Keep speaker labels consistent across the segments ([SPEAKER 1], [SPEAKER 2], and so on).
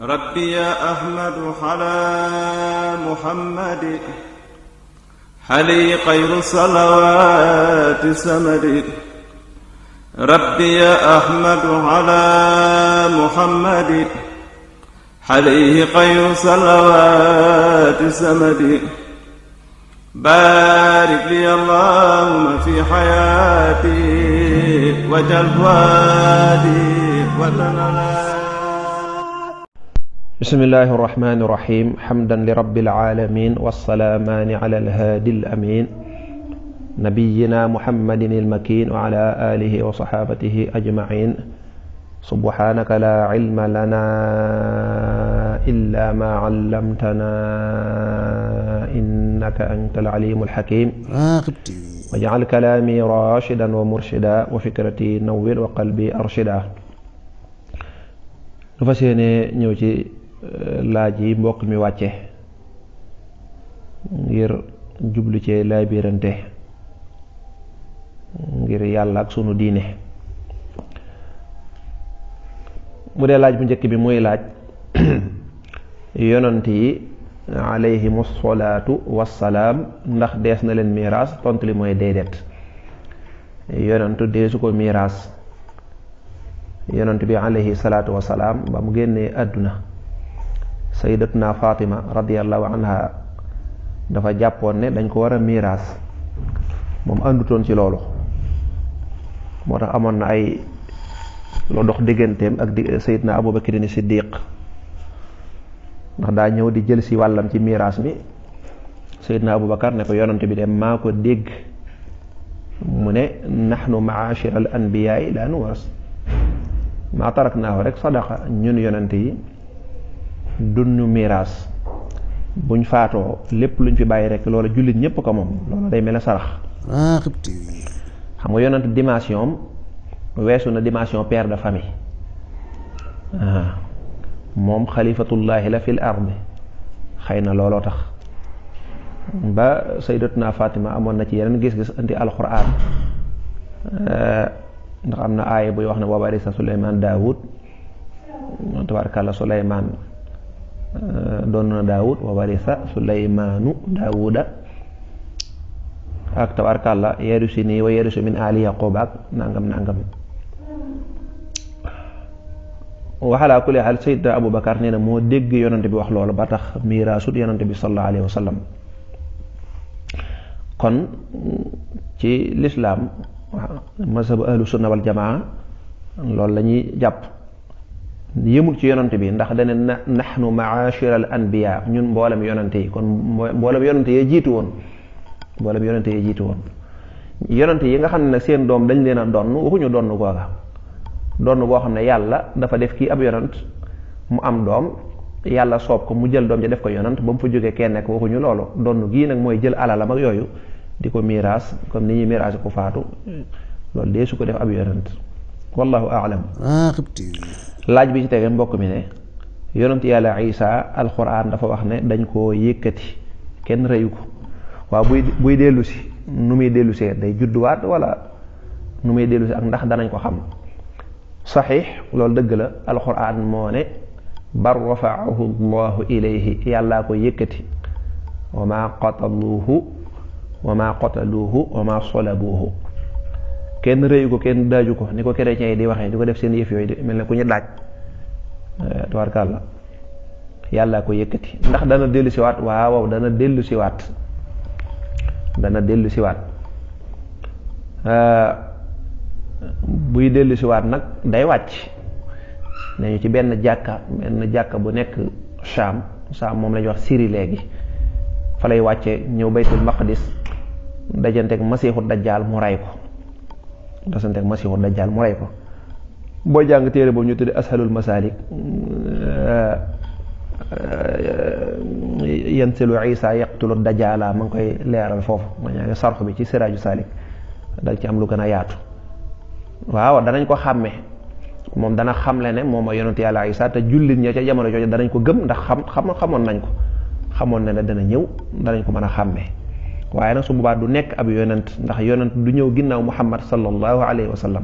[SPEAKER 1] ربي يا أحمد على محمد حلي خير الصلوات سمد. ربي يا أحمد على محمد حليه خير الصلوات سمد. بارك لي اللهم في حياتي وجل فؤادي وتنالي.
[SPEAKER 2] بسم الله الرحمن الرحيم. حمدا لرب العالمين والسلامان على الهادي الأمين نبينا محمد المكين وعلى آله وصحابته أجمعين. سبحانك لا علم لنا إلا ما علمتنا إنك أنت العليم الحكيم. واجعل كلامي راشدا ومرشدا وفكرتي نوّر وقلبي أرشدا. lu fas yéene ñëw ci laaj yi mbokk mi wàcce ngir jublu ci laabirante ngir yàlla ak sunu diine. mu dee laaj bu njëkk bi muy laaj yonent yi alayhimu salaatu wassalaam ndax dees na leen miiraas. tontu li mooy déedéet, yonentu deesu ko miiraas. yonent bi alayhi salaatu wassalaam ba mu génnee àdduna sayyidatuna Fatima radiyallahu anha dafa jàppoon ne dañ ko war a miiraas, moom àndutoon ci loolu. moo tax amoon na ay loo dox digganteem ak sayyidna Abu Bakr Siddiq ndax daa ñëw di jël si wàllam ci miiraas mi. sayyidna Abu Bakar ne ko yonent bi de maa ko dégg mu ne nahnu ma'ashira al anbiya'i la nuwaras maa taraknaahu rek sadaqa. ñun yonent yi dunnu miiraas, buñ faatoo lépp luñ fi bàyyi rek loola jullit ñépp ko moom, loola day mel ne sarax. xam nga yonent dimension weesu na dimension père de famille. moom xalifatullahi la fil ardi, xëy na looloo tax ba sayyidatuna Fatima amoon na ci yeneen gis-gis indi alquran. ndax am na aaya buy wax ne wa warisa Suleymaan Daawud, tabaarkalla Suleymaan doon na Daawud, wa warisa Suleymaanu Daawuda, ak tabaarkalla yarisu nii wa yarisu min aali Yaquub ak nangam nangam. waxalaa kulli xaal Sayyidina Abu Bakar nee na moo dégg yonante bi wax loolu ba tax miiraasut yonante bi sallallahu alayhi wa sallam. kon ci lislaam mazhabu ahlu sunna wal jamaa loolu la ñuy jàpp, yëmul ci yonante bi ndax dane nahnu ma'ashira al anbiya, ñun mboolem yonante yi. kon mboolem yonante yee jiitu woon, mboolem yonante yee jiitu woon. yonante yi nga xam ne nag seen doom dañ leen a donn, waxuñu donn googa, donn goo xam ne yàlla dafa def kii ab yonant mu am doom, yàlla soob ko mu jël doom ja def ko yonant ba mu fa jógee kenn nekk, waxuñu loolu. donn gii nag mooy jël alalam ak yooyu di ko miiraas comme ni ñuy miiraas ko faatu, loolu dee su ko def ab yonent. wallahu a'lam. laaj bi ci tege mbokk mi ne yonent yàlla Isa alquran dafa wax ne dañ koo yëkkati, kenn reyu ko. waaw buy dellu si nu muy dellu see, day judduwaat wala nu muy dellu si ak ndax danañ ko xam. saxiix, loolu dëgg la. alquran moo ne bal rafa'ahu llahu ilayhi, yàllaa ko yëkkati. wa ma qataluuhu wa ma qataluuhu wa ma salabuuhu, kenn rëyu ko, kenn daaju ko, ni ko chrétiens yi di waxee, di ko def seen yëf yooyu di mel ne ku ñu daaj. tabaarkalla yàllaa ko yëkkati. ndax dana dellu siwaat? waaw dana dellu siwaat, dana dellu siwaat. buy dellu siwaat nag day wàcc nañu ci benn jàkka bu nekk Sham moom la ñuy wax Syrie léegi. fa lay wàcce ñëw baytul maqdis dajanteeg masiixu dajjaal mu ray ko. boo jàng téere boobu ñu tudde ashalul masalik, yansilu Isa yaqtulu dajjaala, ma ngi koy leeral foofu. ma ñaa ngi sarx bi ci siraaju salik dal ci am lu gën a yaatu. waaw danañ ko xàmme, moom dana xamle ne moom a yonent yàlla Isa, te jullit ña ca jamono jooju danañ ko gëm ndax xamoon nañ ko, xamoon na ne dana ñëw, danañ ko mën a xàmme. waaye nag su boobaa du nekk ab yonent, ndax yonent du ñëw ginnaaw Muhammad sallallahu alayhi wa sallam.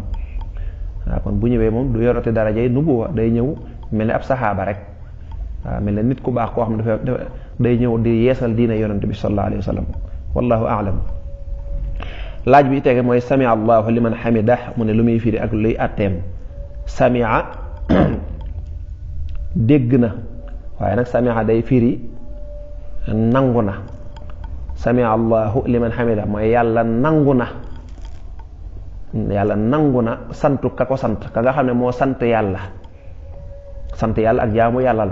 [SPEAKER 2] waaw kon bu ñëwee moom du yorate darajay nubuwa, day ñëw mel ni ab saxaaba rek waaw mel na nit ku baax koo xam ne dafa day ñëw di yeesal diine yonent bi sallallahu alayhi wa sallam wallahu a'lam. laaj bi tege mooy samia allahu liman hamidah mu ne lu muy firi ak luy atteem. samia dégg na waaye nag samia day firi nangu na. samia allahu liman hamidah mooy yàlla nangu na santu ka ko sant ka nga xam ne moo sant yàlla ak jaamu yàlla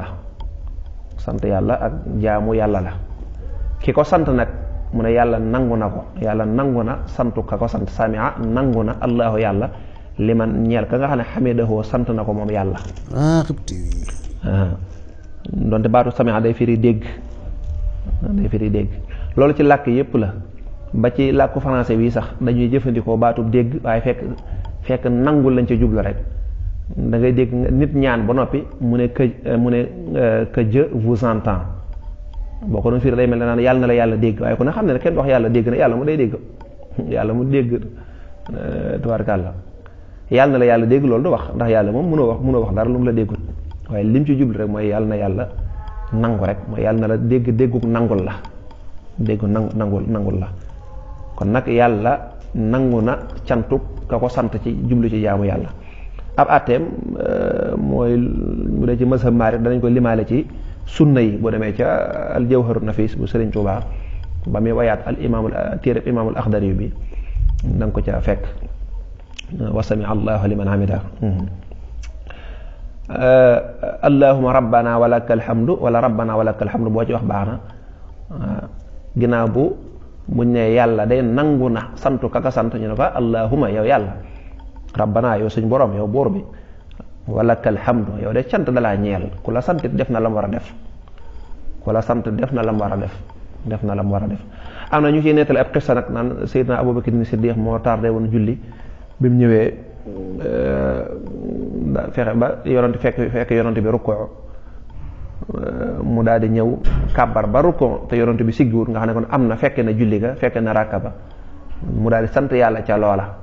[SPEAKER 2] la ki ko sant nag mu ne yàlla nangu na ko yàlla nangu na santu ka ko sant samia nangu na allahu yàlla liman ñeel ka nga xam ne xamidahu sant na ko moom yàlla. donte baatu samia day firi dégg loolu ci làkk yépp la ba ci làkku français bi sax dañuy jëfandikoo baatu dégg waaye fekk nangul lañ ca jublu rek da ngay dégg nit ñaan ba noppi mu ne que Dieu vous entend boo ko doon firi day mel ne naan yàlla na la yàlla dégg waaye ku ne xam ne kenn wax yàlla dégg na yàlla mu day dégg tubaarkàlla yàlla na la yàlla dégg loolu du wax ndax yàlla moom mënoo wax dara lu mu la déggul waaye lim ci jublu rek mooy yàlla na yàlla nangu rek mooy yàlla na la dégguk nangul la nangul la kon nag yàlla nangu na cantuk ka ko sant ci jublu ci jaamu yàlla. ab atteem mooy mu dee ci mazhab Maalik danañ ko limaale ci sunna yi boo demee ca al jawharu nafis bu Sëriñ Tuubaa ba muy wayaat al imaamul téereb imaamul Axdari bi da nga ko ca fekk wa samia allahu liman hamida. allahuma rabbana walaka alhamdu wala rabbana walaka alhamdu boo ci wax baax na ginnaaw bu muñ ne yàlla day nangu na santu kaka sant ñu ne ko allahuma yow yàlla rabbana yow suñ borom yow buur bi walaka alhamdu yow de cant dalaa ñeel ku la sant def na la mu war a def am na ñu ciy nettali ab xissa nag naan Seydina Abubakar Siddiq moo tardé woon julli bi mu ñëwee fexe ba fekk yonent bi rukkoo mu daal di ñëw kàbbar ba rukkoo te yonent bi siggiwut nga xam ne kon am na fekke na julli ga fekke na ràkka ba mu daal di sant yàlla ca loola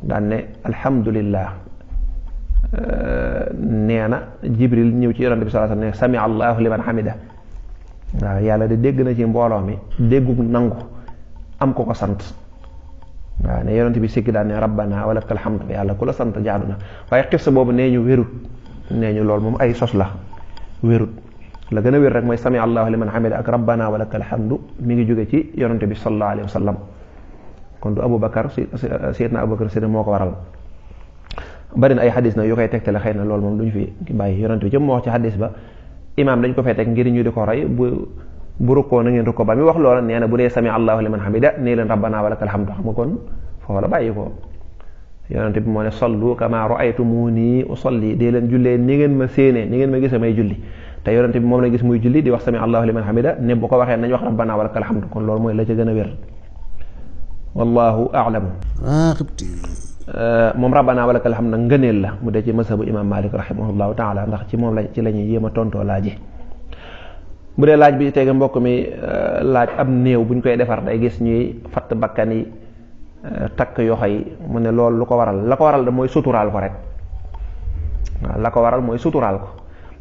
[SPEAKER 2] daan ne alhamdulillah nee na Jibril ñëw ci yonent bi sallallahu alayhi wasallam ne sami allahu liman hamida waaw yàlla de dégg na ci mbooloo mi déggu nangu am ko sant waaw ne yonent bi sikki daan ne rabbana walakal hamdu yàlla ku la sant jaadu na waaye xissa boobu nee ñu wérut nee ñu loolu moom ay sos la wérut la gën a wér rek mooy sami allahu liman hamida ak rabbana walakal hamdu mi ngi jóge ci yonent bi sallallahu alayhi wa sallam kon du Aboubacar Seydina Aboubacar Siddiq moo ko waral bari na ay xadis na yu koy tegtale xëy na loolu moom duñu fi bàyyi yonent bi jëm moo wax ci xadis ba imaam dañ ko fay teg ngir ñu di ko roy bu rukkoo na ngeen rukkoo ba mi wax loola nee na bu dee sami allahu liman hamida nee leen rabbana walakal hamdu xam nga kon foofu la bàyyi ko yonent bi moo ne sallu kama ra'aytumuni usalli dee leen jullee ni ngeen ma séenee ni ngeen ma gisee may julli te yonent bi moom la gis muy julli di wax sami allahu liman hamida ne bu ko waxee nañ wax rabbana walakal hamdu kon loolu mooy la ca gën a wér wallahu a'lam. moom rabbana walakal hamdu nag ngëneel la mu dee ci mazhabu imam Malik rahimahullahu taala ndax ci moom la ci la ñuy yéem a tontoo laaji bu dee laaj bi tege mbokk mi laaj ab néew buñ koy defar day gis ñuy fatt bakkan yi takk yoxo yi mu ne loolu lu ko waral la ko waral da mooy suturaal ko rek waaw la ko waral mooy suturaal ko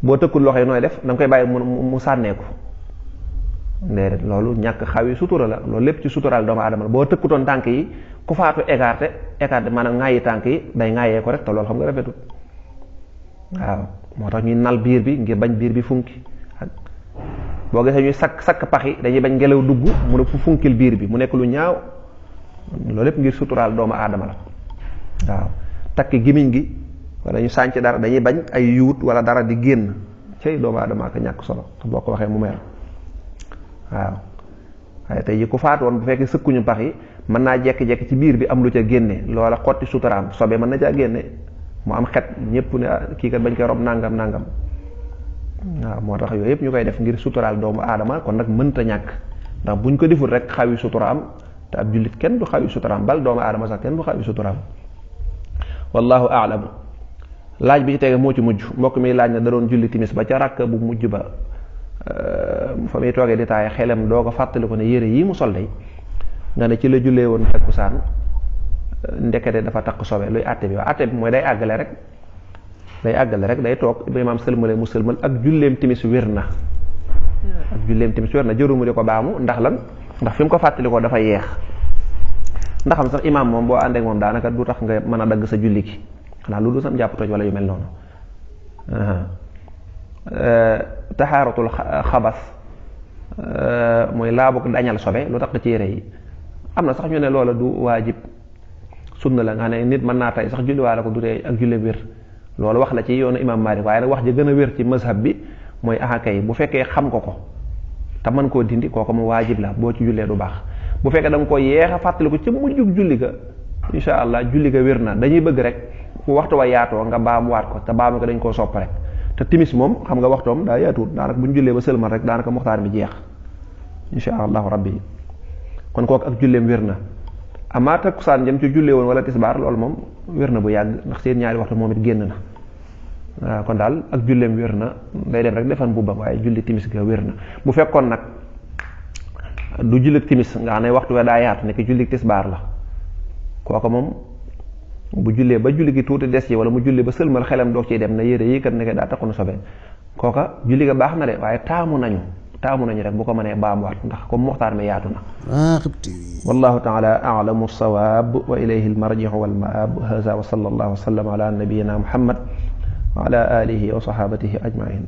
[SPEAKER 2] boo tëkkul loxo yi nooy def da nga koy bàyyi mu sànneeku déedéet loolu ñàkk xaw yi sutura la loolu lépp ci suturaal doomu aadama la boo tëkkutoon tànk yi ku faatu écarté maanaam ŋaayi tànk yi day ŋaayee ko rek te loolu xam nga rafetul waaw moo tax ñuy nal biir bi ngir bañ biir bi funki boo gisee ñuy sakk pax yi dañuy bañ ngelaw dugg mu ne fu funkil biir bi mu nekk lu ñaaw loolu lépp ngir suturaal doomu aadama la waaw takk gimiñ gi wala ñu sànc dara dañuy bañ ay yuut wala dara di génn cay doomu aadama ak ñàkk solo boo ko waxee mu mer waaw waaye tey ji ku faatu woon bu fekkee sëkkuñu pax yi mën naa jekki-jekki ci biir bi am lu ca génne loola xotti suturaam sobe mën na caa génne mu am xet ñëpp ne kii kat bañ koy rob nangam waaw moo tax yooyu yëpp ñu koy def ngir suturaal doomu aadama kon nag mënta ñàkk ndax buñ ko deful rek xawi suturaam te ab jullit kenn du xawi suturaam bal doomu aadama sax kenn du xawi suturaam wallahu a'lam. laaj bi ci tege moo ci mujj mbokk mi laaj na da doon julli timis ba ca rakk bu mujj ba fa muy toogee di taay xelam doo ko fàttali ko ne yére yi mu sol day nga ne ci la jullee woon takkusaan ndekete dafa takk sobe luy àtte bi waaw àtte bi mooy day àggale rek day àggale rek day toog ba imaam sëlmale mu sëlmal ak julleem timis wér na jërumu di ko baamu ndax lan ndax fi mu ko fàttali ko dafa yeex ndax am sax imaam moom boo àndeek moom daanaka du tax nga mën a dagg sa julli gi xanaa lu dul sam jàpp toj wala yu mel noonu taxaaratul xabas mooy laabuk dañal sobe lu tax ci yére yi am na sax ñu ne loola du waajib sunna la nga xam ne nit mën naa tey sax julliwaale ko du tee ak julle wér loolu wax la ci yoonu imam Malik waaye nag wax ji gën a wér ci mazhab bi mooy axakay bu fekkee xam ko te mën koo dindi kooku mu waajib la boo ci jullee du baax bu fekkee da nga ko yeex a fàttali ko ca mujjug julli ga insha allah julli ga wér na dañuy bëgg rek fu waxtu wa yaatoo nga baamuwaat ko te baamu ko dañ koo sopp rek te timis moom xam nga waxtoom daa yaatuwut daanaka bu ñu jullee ba sëlmal rek daanaka muxtaar bi jeex insha allahu rabbi kon kooku ak julleem wér na amaa takkusaan jëm ci jullee woon wala tisbaar loolu moom wér na bu yàgg ndax seen ñaari waxtu moom it génn na waaw kon daal ak julleem wér na day dem rek defan bubbam waaye julli timis ga wér na bu fekkoon nag du julli timis nga xam ne waxtu we daa yaatu nekk julli tisbaar la kooka moom bu jullee ba julli gi tuuti des ci wala mu julli ba sëlmal xelam doog ciy dem na yére yi kat nekk daa taxu na sobe kooka julli ga baax na de waaye taamu nañu rek bu ko mënee baamuwaat ndax comme muxtaar mi yaatu na wallahu taala a'lamu as-sawab wa ilayhi al-marji'u wal ma'ab hadha wa sallallahu wa sallam ala nabiyyina muhammad wa ala alihi wa sahabatihi ajma'in